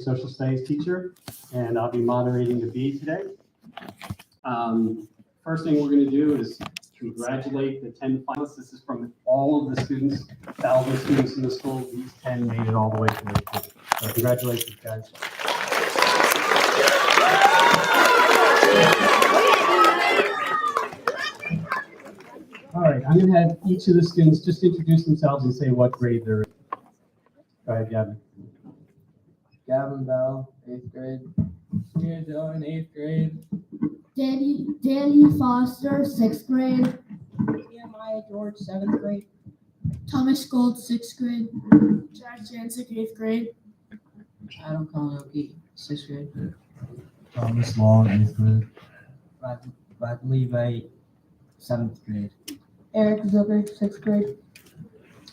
social studies teacher, and I'll be moderating the bee today. First thing we're going to do is congratulate the 10 finalists. This is from all of the students, 1,000 students in the school. These 10 made it all the way to the point. So congratulations, guys. All right, I'm going to have each of the students just introduce themselves and say what grade they're in. Go ahead, Gavin. Gavin Bell, 8th grade. Samir Dillon, 8th grade. Danny Foster, 6th grade. Nehemiah George, 7th grade. Thomas Gold, 6th grade. Jack Jancic, 8th grade. Adam Kalanoki, 6th grade. Thomas Long, 8th grade. Brad Levi, 7th grade. Eric Zilbert, 6th grade.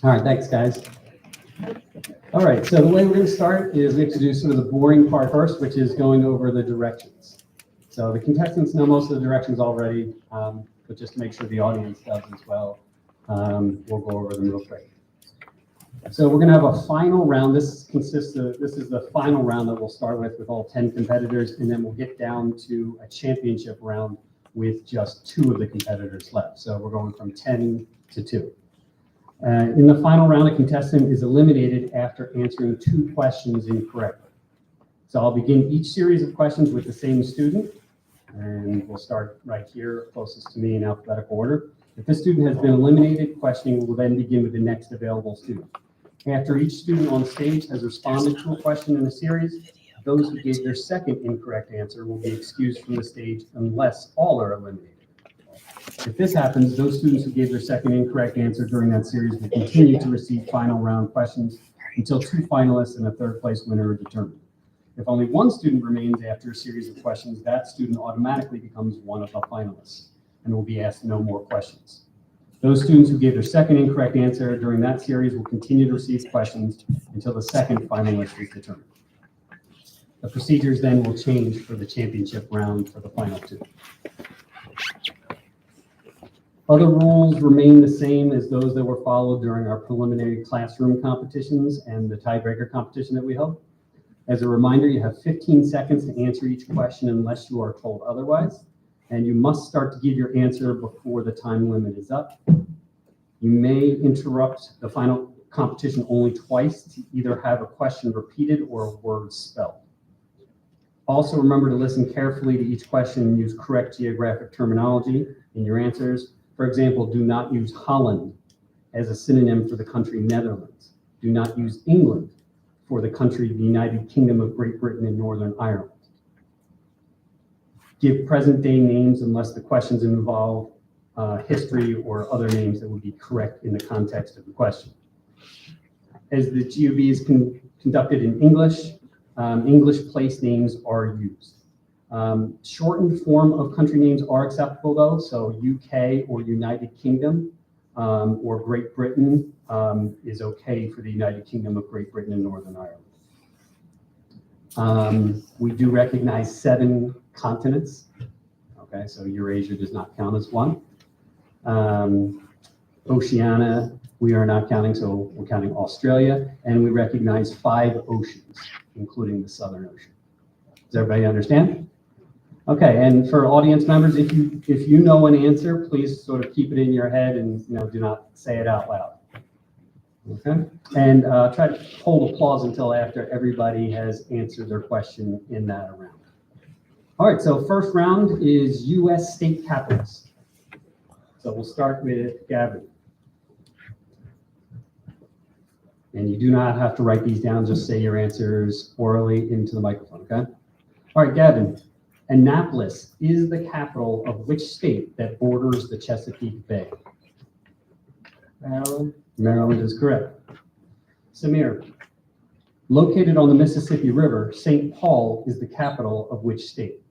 All right, thanks, guys. All right, so the way we're going to start is we have to do sort of the boring part first, which is going over the directions. So the contestants know most of the directions already, but just to make sure the audience does as well, we'll go over them real quick. So we're going to have a final round. This is the final round that we'll start with all 10 competitors, and then we'll get down to a championship round with just 2 of the competitors left. So we're going from 10 to 2. In the final round, a contestant is eliminated after answering 2 questions incorrectly. So I'll begin each series of questions with the same student, and we'll start right here, closest to me in alphabetical order. If this student has been eliminated, questioning will then begin with the next available student. After each student on stage has responded to a question in the series, those who gave their second incorrect answer will be excused from the stage unless all are eliminated. If this happens, those students who gave their second incorrect answer during that series will continue to receive final round questions until 2 finalists and a 3rd place winner are determined. If only 1 student remains after a series of questions, that student automatically becomes one of the finalists and will be asked no more questions. Those students who gave their second incorrect answer during that series will continue to receive questions until the second finalist is determined. The procedures then will change for the championship round for the final 2. Other rules remain the same as those that were followed during our preliminary classroom competitions and the tiebreaker competition that we held. As a reminder, you have 15 seconds to answer each question unless you are told otherwise, and you must start to give your answer before the time limit is up. You may interrupt the final competition only twice to either have a question repeated or a word spelled. Also, remember to listen carefully to each question and use correct geographic terminology in your answers. For example, do not use Holland as a synonym for the country Netherlands. Do not use England for the country the United Kingdom of Great Britain and Northern Ireland. Give present day names unless the questions involve history or other names that would be correct in the context of the question. As the GOB is conducted in English, English place names are used. Shortened form of country names are acceptable though, so UK or United Kingdom or Great Britain is okay for the United Kingdom of Great Britain and Northern Ireland. We do recognize 7 continents. Okay, so Eurasia does not count as one. Oceania, we are not counting, so we're counting Australia, and we recognize 5 oceans, including the Southern Ocean. Does everybody understand? Okay, and for audience members, if you know an answer, please sort of keep it in your head and do not say it out loud. Okay, and try to hold applause until after everybody has answered their question in that round. All right, so first round is U.S. state capitals. So we'll start with Gavin. And you do not have to write these down, just say your answers orally into the microphone, okay? All right, Gavin. Annapolis is the capital of which state that borders the Chesapeake Bay? Maryland. Maryland is correct. Samir, located on the Mississippi River, St. Paul is the capital of which state?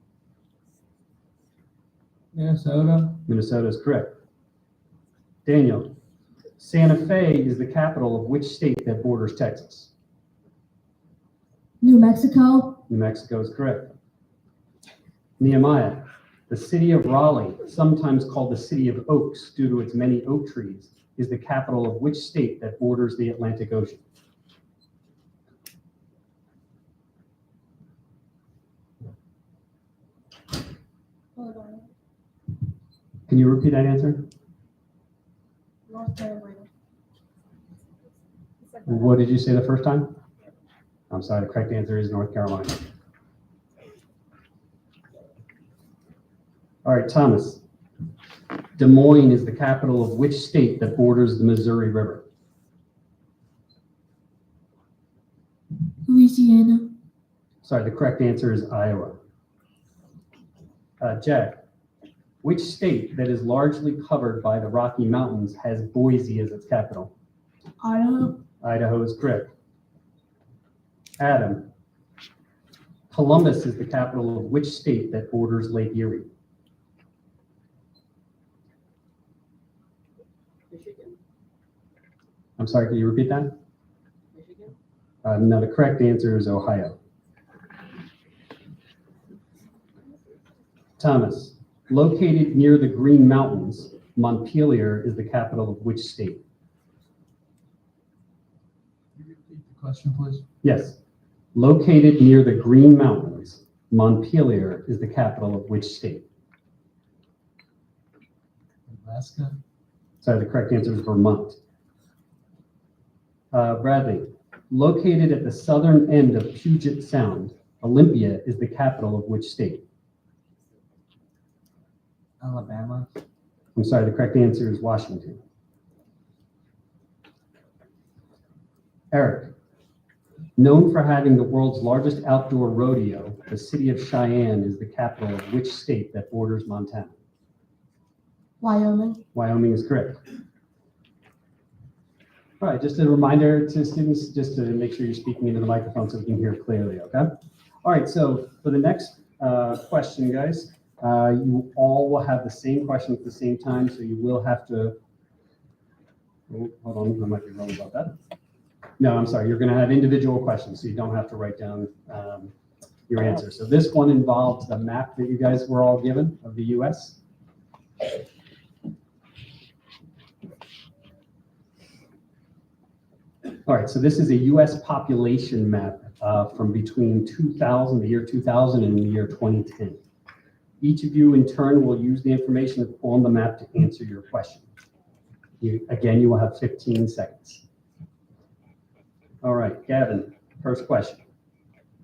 Minnesota. Minnesota is correct. Daniel, Santa Fe is the capital of which state that borders Texas? New Mexico. New Mexico is correct. Nehemiah, the city of Raleigh, sometimes called the city of oaks due to its many oak trees, is the capital of which state that borders the Atlantic Ocean? Can you repeat that answer? North Carolina. What did you say the first time? I'm sorry, the correct answer is North Carolina. All right, Thomas. Des Moines is the capital of which state that borders the Missouri River? Louisiana. Sorry, the correct answer is Iowa. Jack, which state that is largely covered by the Rocky Mountains has Boise as its capital? Idaho. Idaho is correct. Adam, Columbus is the capital of which state that borders Lake Erie? Michigan. I'm sorry, can you repeat that? Michigan. No, the correct answer is Ohio. Thomas, located near the Green Mountains, Montpelier is the capital of which state? Can you repeat the question, please? Yes. Located near the Green Mountains, Montpelier is the capital of which state? Nebraska. Sorry, the correct answer is Vermont. Bradley, located at the southern end of Puget Sound, Olympia is the capital of which state? Alabama. I'm sorry, the correct answer is Washington. Eric, known for having the world's largest outdoor rodeo, the city of Cheyenne is the capital of which state that borders Montana? Wyoming. Wyoming is correct. All right, just a reminder to students, just to make sure you're speaking into the microphone so we can hear clearly, okay? All right, so for the next question, guys, you all will have the same question at the same time, so you will have to, oh, hold on, I might be wrong about that. No, I'm sorry, you're gonna have individual questions, so you don't have to write down your answer. So this one involves the map that you guys were all given of the US. All right, so this is a US population map from between 2000, the year 2000 and the year 2010. Each of you in turn will use the information on the map to answer your question. Again, you will have 15 seconds. All right, Gavin, first question,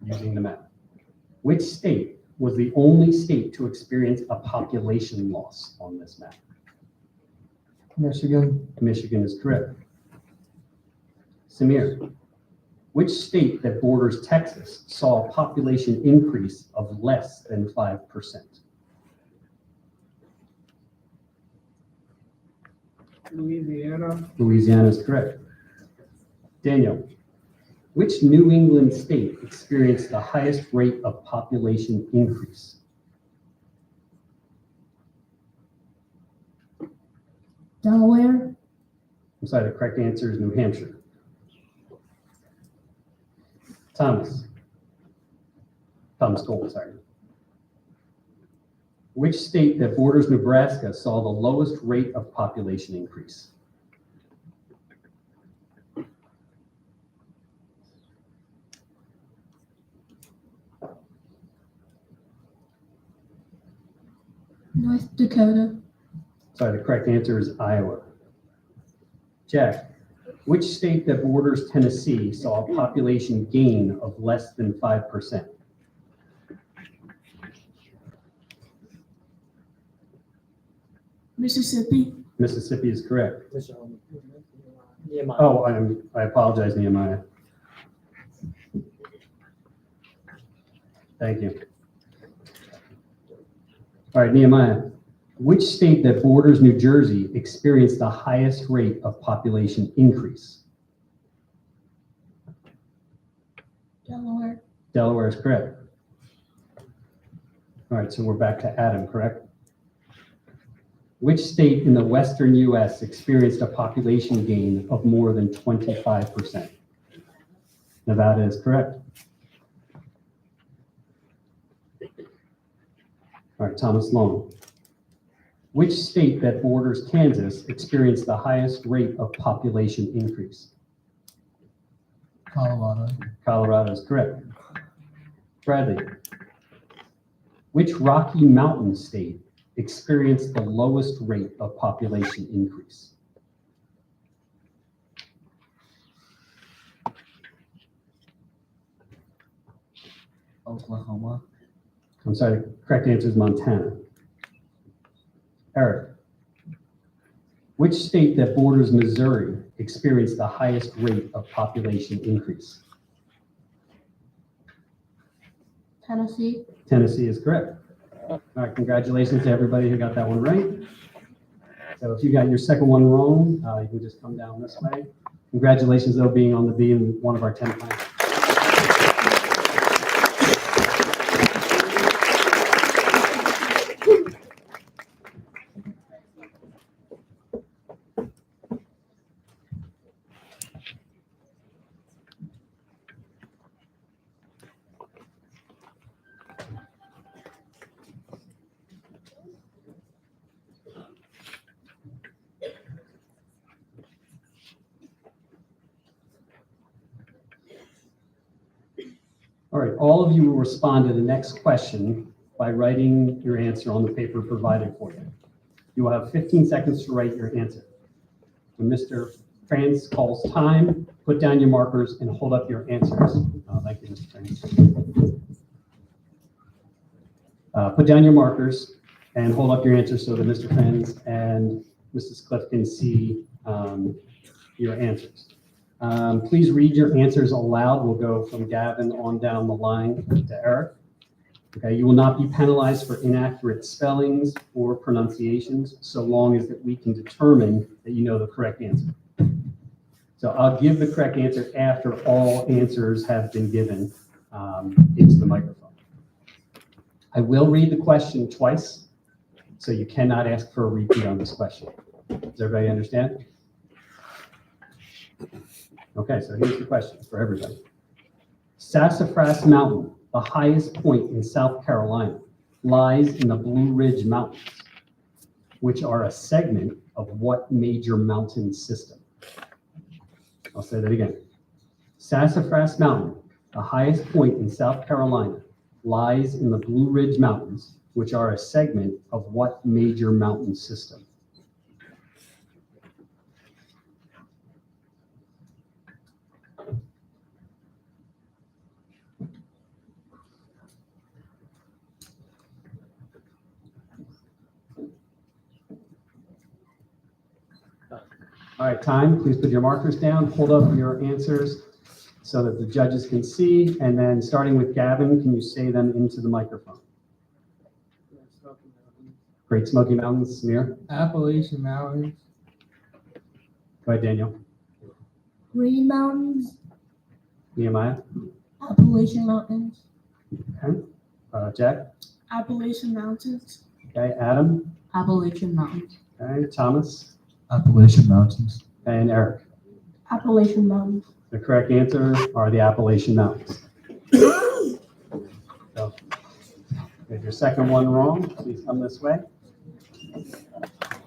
using the map. Which state was the only state to experience a population loss on this map? Michigan. Michigan is correct. Samir, which state that borders Texas saw a population increase of less than 5%? Louisiana. Louisiana is correct. Daniel, which New England state experienced the highest rate of population increase? Delaware. I'm sorry, the correct answer is New Hampshire. Thomas Gold, sorry. Which state that borders Nebraska saw the lowest rate of population increase? North Dakota. Sorry, the correct answer is Iowa. Jack, which state that borders Tennessee saw a population gain of less than 5%? Mississippi. Mississippi is correct. Nehemiah. Oh, I apologize, Nehemiah. Thank you. All right, Nehemiah, which state that borders New Jersey experienced the highest rate of population increase? Delaware. Delaware is correct. All right, so we're back to Adam, correct? Which state in the western U.S. experienced a population gain of more than 25%? Nevada is correct. All right, Thomas Long. Which state that borders Kansas experienced the highest rate of population increase? Colorado. Colorado is correct. Bradley. Which Rocky Mountain state experienced the lowest rate of population increase? Oklahoma. I'm sorry, the correct answer is Montana. Eric, which state that borders Missouri experienced the highest rate of population increase? Tennessee. Tennessee is correct. All right, congratulations to everybody who got that one right. So if you got your second one wrong, you can just come down this way. Congratulations though, being on the B in one of our 10 plans. All right, all of you will respond to the next question by writing your answer on the paper provided for you. You will have 15 seconds to write your answer. When Mr. Franz calls time, put down your markers and hold up your answers. Thank you, Mr. Franz. Put down your markers and hold up your answers so that Mr. Franz and Mrs. Cliff can see your answers. Please read your answers aloud. We'll go from Gavin on down the line to Eric. Okay, you will not be penalized for inaccurate spellings or pronunciations so long as that we can determine that you know the correct answer. So I'll give the correct answer after all answers have been given into the microphone. I will read the question twice, so you cannot ask for a repeat on this question. Does everybody understand? Okay, so here's the question for everybody. Sassafras Mountain, the highest point in South Carolina, lies in the Blue Ridge Mountains, which are a segment of what major mountain system? I'll say that again. Sassafras Mountain, the highest point in South Carolina, lies in the Blue Ridge Mountains, which are a segment of what major mountain system? All right, time, please put your markers down, hold up your answers so that the judges can see, and then starting with Gavin, can you say them into the microphone? Great Smoky Mountains, Samir. Appalachian Mountains. Go ahead, Daniel. Green Mountains. Nehemiah. Appalachian Mountains. Okay. Jack. Appalachian Mountains. Okay, Adam. Appalachian Mountains. Okay, Thomas. Appalachian Mountains. And Eric. Appalachian Mountains. The correct answer are the Appalachian Mountains. So, if your second one wrong, please come this way.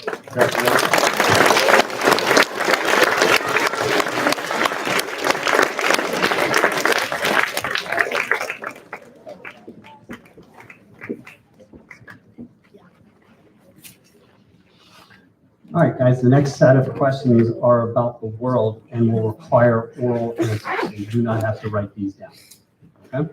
Congratulations. All right, guys, the next set of questions are about the world and will require oral answers. So you do not have to write these down. Okay?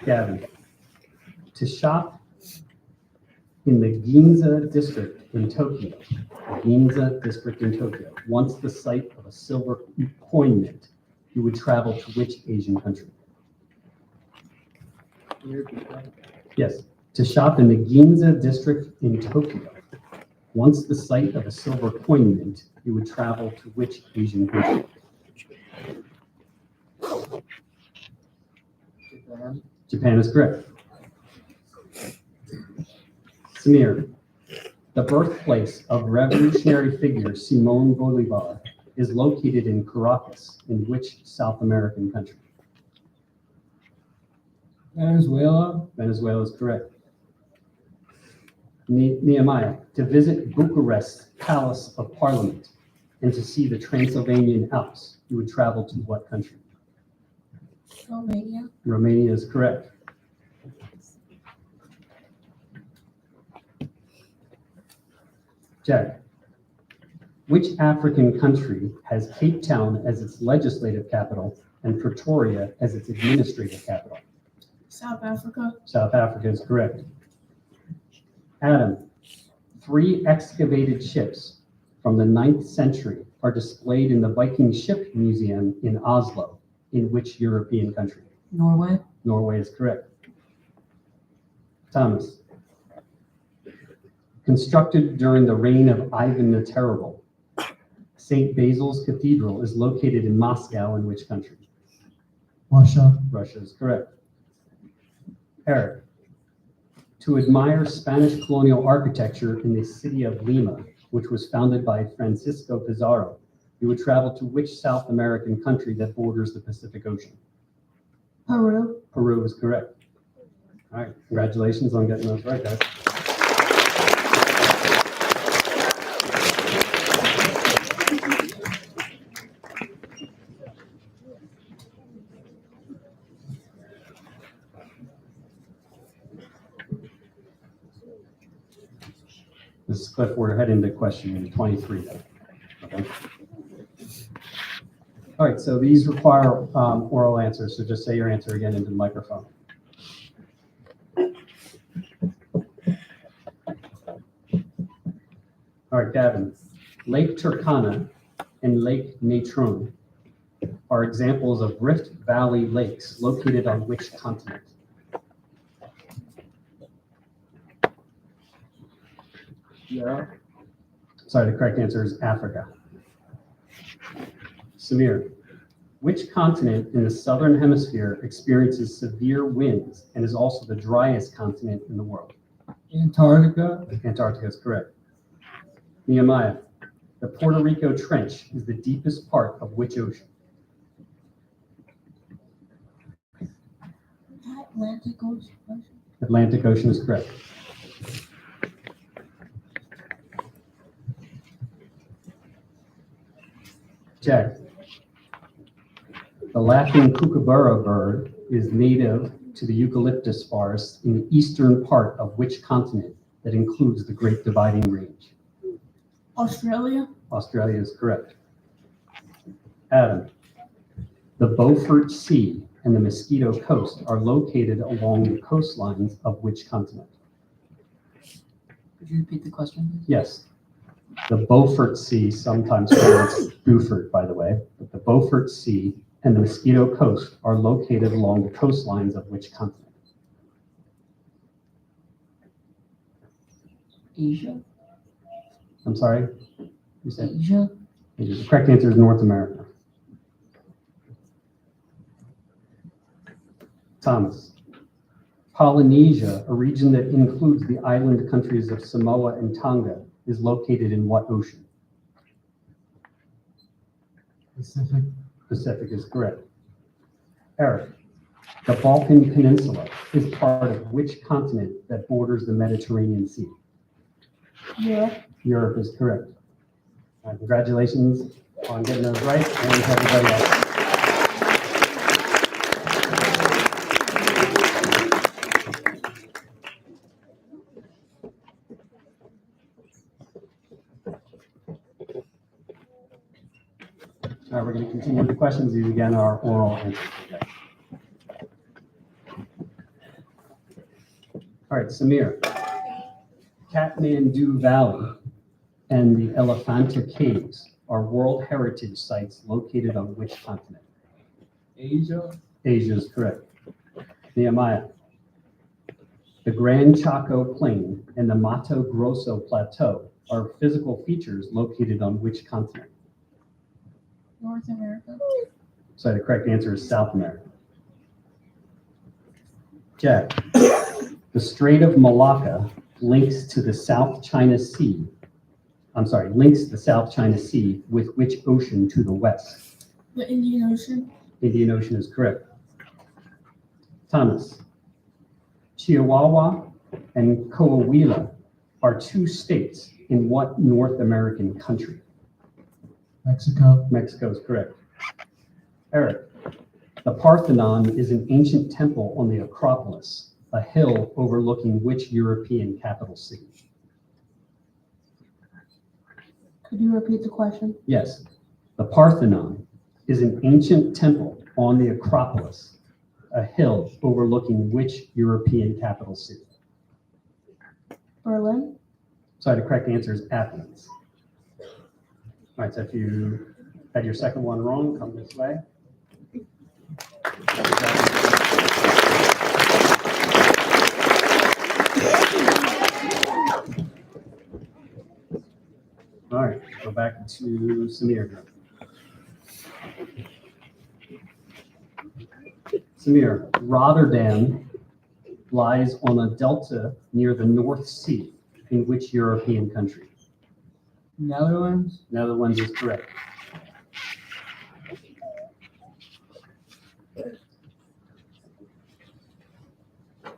Gavin, to shop in the Ginza district in Tokyo, once the site of a silver coin mint, you would travel to which Asian country? Yes, to shop in the Ginza district in Tokyo. Once the site of a silver coin mint, you would travel to which Asian country? Japan. Japan is correct. Samir, the birthplace of revolutionary figure Simón Bolívar is located in Caracas, in which South American country? Venezuela. Venezuela is correct. Nehemiah, to visit Bucharest Palace of Parliament and to see the Transylvanian Alps, you would travel to what country? Romania. Romania is correct. Jack, which African country has Cape Town as its legislative capital and Pretoria as its administrative capital? South Africa. South Africa is correct. Adam, 3 excavated ships from the 9th century are displayed in the Viking Ship Museum in Oslo. In which European country? Norway. Norway is correct. Thomas, constructed during the reign of Ivan the Terrible, St. Basil's Cathedral is located in Moscow in which country? Russia. Russia is correct. Eric, to admire Spanish colonial architecture in the city of Lima, which was founded by Francisco Pizarro, you would travel to which South American country that borders the Pacific Ocean? Peru. Peru is correct. All right, congratulations on getting those right, guys. This is Cliff, we're heading to question 23 then. Okay. All right, so these require oral answers, so just say your answer again into the microphone. All right, Gavin, Lake Turkana and Lake Natron are examples of Rift Valley lakes located on which continent? Yeah. Sorry, the correct answer is Africa. Samir, which continent in the southern hemisphere experiences severe winds and is also the driest continent in the world? Antarctica. Antarctica is correct. Nehemiah, the Puerto Rico Trench is the deepest part of which ocean? Atlantic Ocean. Atlantic Ocean is correct. Jack, the laughing kookaburra bird is native to the eucalyptus forest in the eastern part of which continent that includes the Great Dividing Range? Australia. Australia is correct. Adam, the Beaufort Sea and the Mosquito Coast are located along the coastlines of which continent? Could you repeat the question, please? Yes. The Beaufort Sea, sometimes pronounced Beaufort, by the way, but the Beaufort Sea and the Mosquito Coast are located along the coastlines of which continent? Asia? I'm sorry? You said Asia? the correct answer is North America. Thomas, Polynesia, a region that includes the island countries of Samoa and Tonga, is located in what ocean? Pacific. Pacific is correct. Eric, the Balkan Peninsula is part of which continent that borders the Mediterranean Sea? Europe. Europe is correct. Congratulations on getting those right, and everybody else. All right, we're going to continue with the questions. These again are oral answers. Okay. All right, Samir. Kathmandu Valley and the Elephanta Caves are World Heritage Sites located on which continent? Asia. Asia is correct. Nehemiah. The Gran Chaco Plain and the Mato Grosso Plateau are physical features located on which continent? North America. So the correct answer is South America. Jack, the Strait of Malacca links the South China Sea with which ocean to the west? The Indian Ocean. Indian Ocean is correct. Thomas, Chihuahua and Coahuila are 2 states in what North American country? Mexico. Mexico is correct. Eric, The Parthenon is an ancient temple on the Acropolis, a hill overlooking which European capital city? Could you repeat the question? Yes. The Parthenon is an ancient temple on the Acropolis, a hill overlooking which European capital city? Berlin? Sorry, the correct answer is Athens. All right, so if you had your second one wrong, come this way. All right, go back to Samir. Samir, Rotterdam lies on a delta near the North Sea in which European country? Netherlands. Netherlands is correct.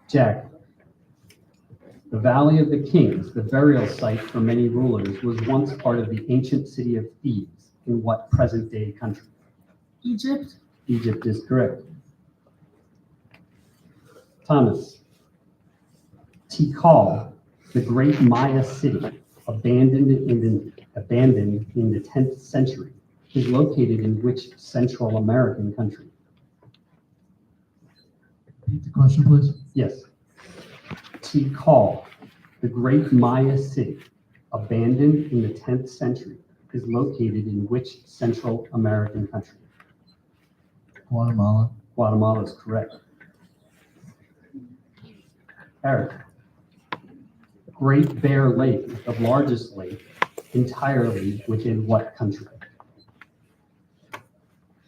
Jack, the Valley of the Kings, the burial site for many rulers, was once part of the ancient city of Thebes in what present-day country? Egypt? Egypt is correct. Thomas, Tikal, the great Maya city, abandoned in the 10th century, is located in which Central American country? Repeat the question, please. Yes. Tikal, the great Maya city, abandoned in the 10th century, is located in which Central American country? Guatemala. Guatemala is correct. Eric, Great Bear Lake, the largest lake, entirely within what country?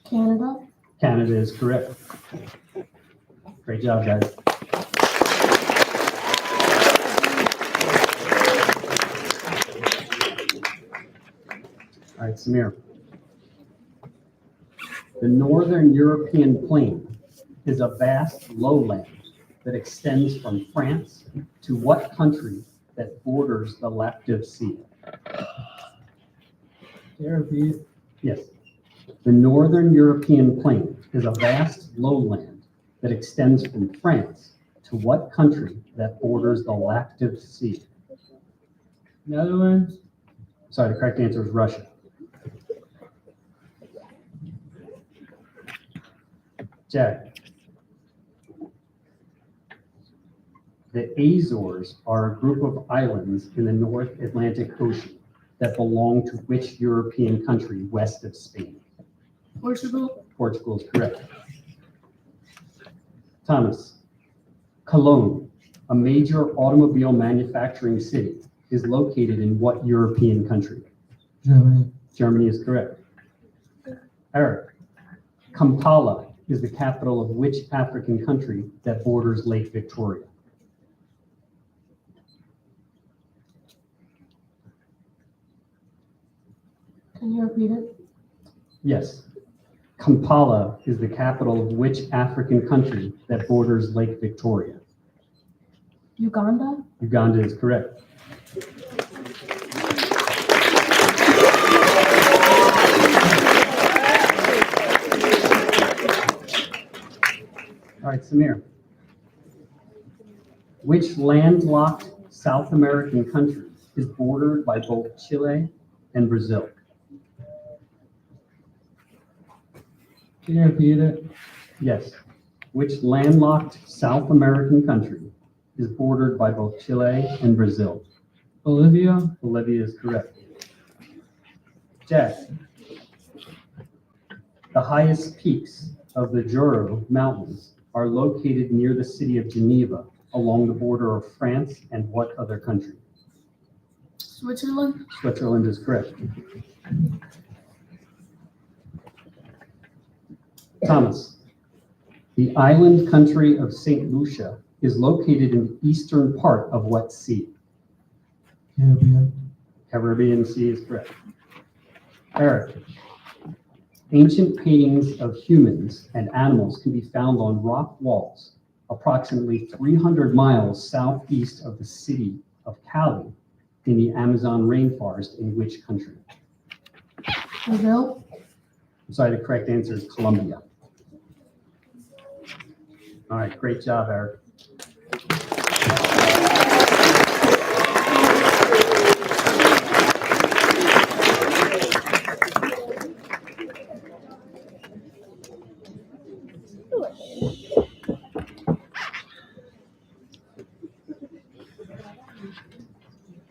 Canada? Canada is correct. Great job, guys. All right, Samir. The Northern European plain is a vast lowland that extends from France to what country that borders the Lactive Sea? Can you repeat? Yes. The Northern European plain is a vast lowland that extends from France to what country that borders the Lactive Sea? Netherlands. Sorry, the correct answer is Russia. Jack. The Azores are a group of islands in the North Atlantic Ocean that belong to which European country west of Spain? Portugal? Portugal is correct. Thomas, Cologne, a major automobile manufacturing city, is located in what European country? Germany. Germany is correct. Eric, Kampala is the capital of which African country that borders Lake Victoria? Can you repeat it? Yes. Kampala is the capital of which African country that borders Lake Victoria? Uganda? Uganda is correct. All right, Samir. Which landlocked South American country is bordered by both Chile and Brazil? Can you repeat it? Yes. Which landlocked South American country is bordered by both Chile and Brazil? Bolivia. Bolivia is correct. Jack. The highest peaks of the Jura Mountains are located near the city of Geneva, along the border of France and what other country? Switzerland? Switzerland is correct. Thomas, the island country of St. Lucia is located in the eastern part of what sea? Caribbean. Caribbean Sea is correct. Eric, ancient paintings of humans and animals can be found on rock walls approximately 300 miles southeast of the city of Cali in the Amazon rainforest in which country? Brazil? I'm sorry, the correct answer is Colombia. All right, great job, Eric.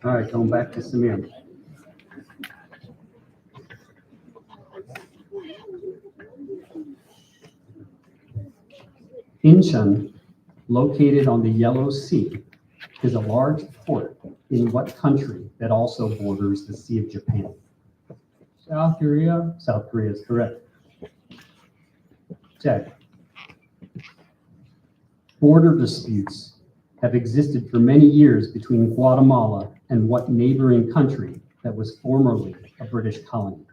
All right, going back to Samir. Incheon, located on the Yellow Sea, is a large port in what country that also borders the Sea of Japan? South Korea. South Korea is correct. Jack. Border disputes have existed for many years between Guatemala and what neighboring country that was formerly a British colony?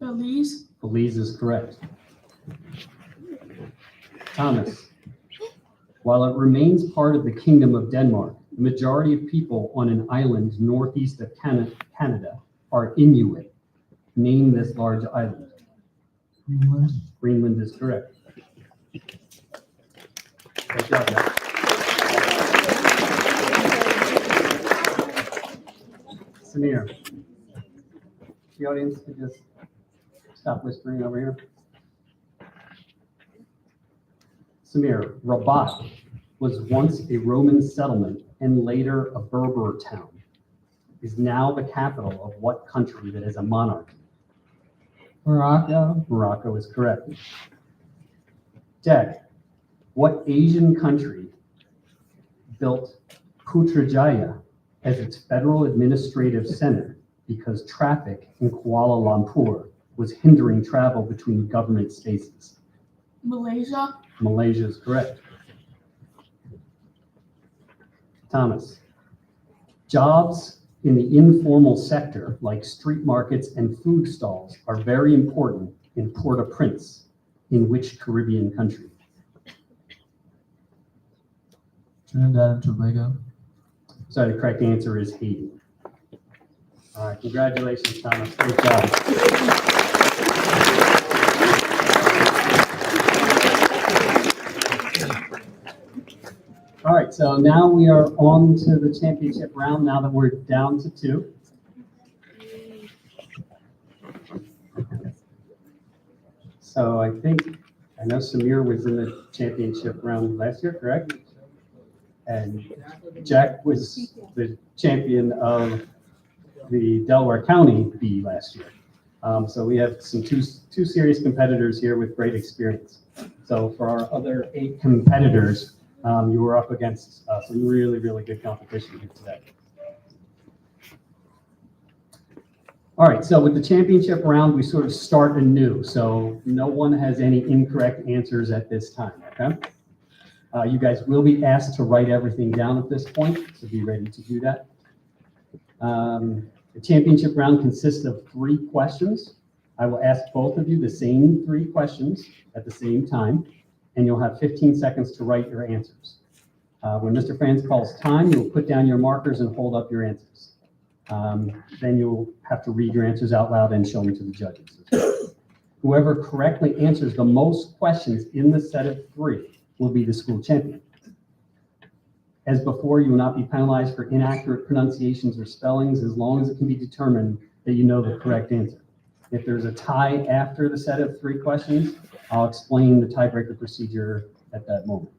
Belize. Belize is correct. Thomas. While it remains part of the Kingdom of Denmark, the majority of people on an island northeast of Canada are Inuit. Name this large island. Greenland. Greenland is correct. Good job, guys. Samir. The audience could just stop whispering over here. Samir, Rabat was once a Roman settlement and later a Berber town. Is now the capital of what country that is a monarchy? Morocco. Morocco is correct. Jack, what Asian country built Putrajaya as its federal administrative center because traffic in Kuala Lumpur was hindering travel between government spaces? Malaysia. Malaysia is correct. Thomas, jobs in the informal sector, like street markets and food stalls, are very important in Port-au-Prince. In which Caribbean country? Trinidad and Tobago. Sorry, the correct answer is Haiti. All right, congratulations, Thomas. Great job. All right, so now we are on to the championship round, now that we're down to 2. So I know Samir was in the championship round last year, correct? And Jack was the champion of the Delaware County B last year. So we have two serious competitors here with great experience. So for our other 8 competitors, you were up against some really, really good competition here today. All right, so with the championship round, we sort of start anew. So no one has any incorrect answers at this time, okay? You guys will be asked to write everything down at this point, so be ready to do that. The championship round consists of 3 questions. I will ask both of you the same 3 questions at the same time, and you'll have 15 seconds to write your answers. When Mr. Franz calls time, you'll put down your markers and hold up your answers. Then you'll have to read your answers out loud and show them to the judges. Whoever correctly answers the most questions in the set of 3 will be the school champion. As before, you will not be penalized for inaccurate pronunciations or spellings as long as it can be determined that you know the correct answer. If there's a tie after the set of 3 questions, I'll explain the tiebreaker procedure at that moment.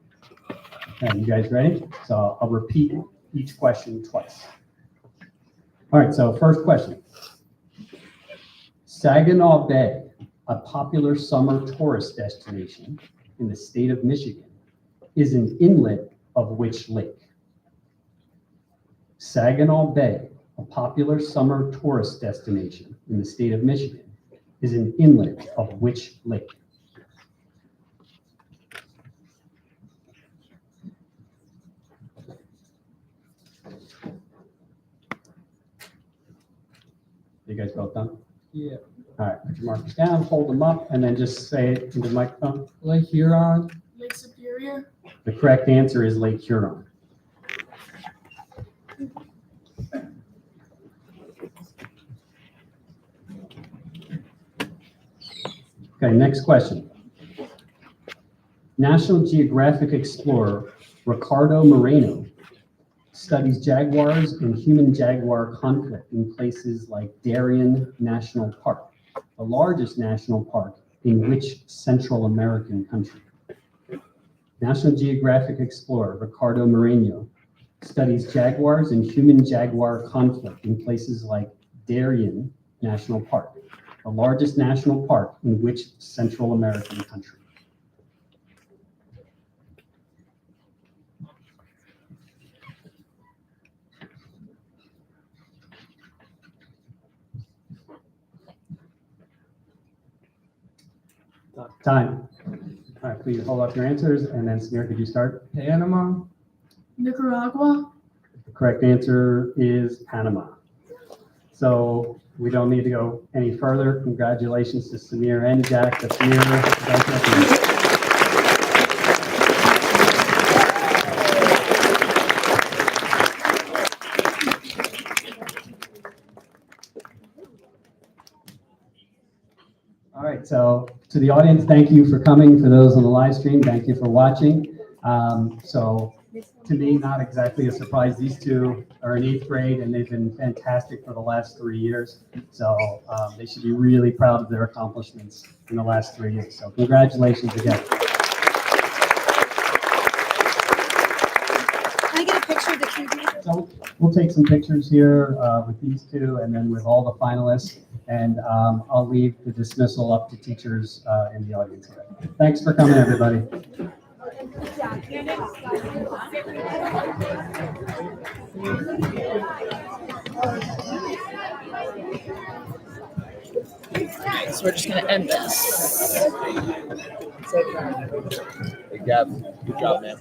Okay, you guys ready? So I'll repeat each question twice. All right, so first question. Saginaw Bay, a popular summer tourist destination in the state of Michigan, is an inlet of which lake? Saginaw Bay, a popular summer tourist destination in the state of Michigan, is an inlet of which lake? You guys both done? Yeah. All right, put your markers down, hold them up, and then just say it into the microphone. Lake Huron. Lake Superior. The correct answer is Lake Huron. Okay, next question. National Geographic explorer Ricardo Moreno studies jaguars and human-jaguar conflict in places like Darien National Park, the largest national park in which Central American country? National Geographic explorer Ricardo Moreno studies jaguars and human-jaguar conflict in places like Darien National Park, the largest national park in which Central American country? Time. All right, please hold up your answers, and then Samir, could you start? Panama. Nicaragua. The correct answer is Panama. So we don't need to go any further. Congratulations to Samir and Jack. That's Samir. All right, so to the audience, thank you for coming. For those on the live stream, thank you for watching. So to me, not exactly a surprise. These two are in 8th grade and they've been fantastic for the last 3 years. So they should be really proud of their accomplishments in the last 3 years. So congratulations again. Can I get a picture of the TV? So we'll take some pictures here with these two and then with all the finalists. And I'll leave the dismissal up to teachers in the audience here. Thanks for coming, everybody. So we're just gonna end this. Hey, Gavin, good job, man.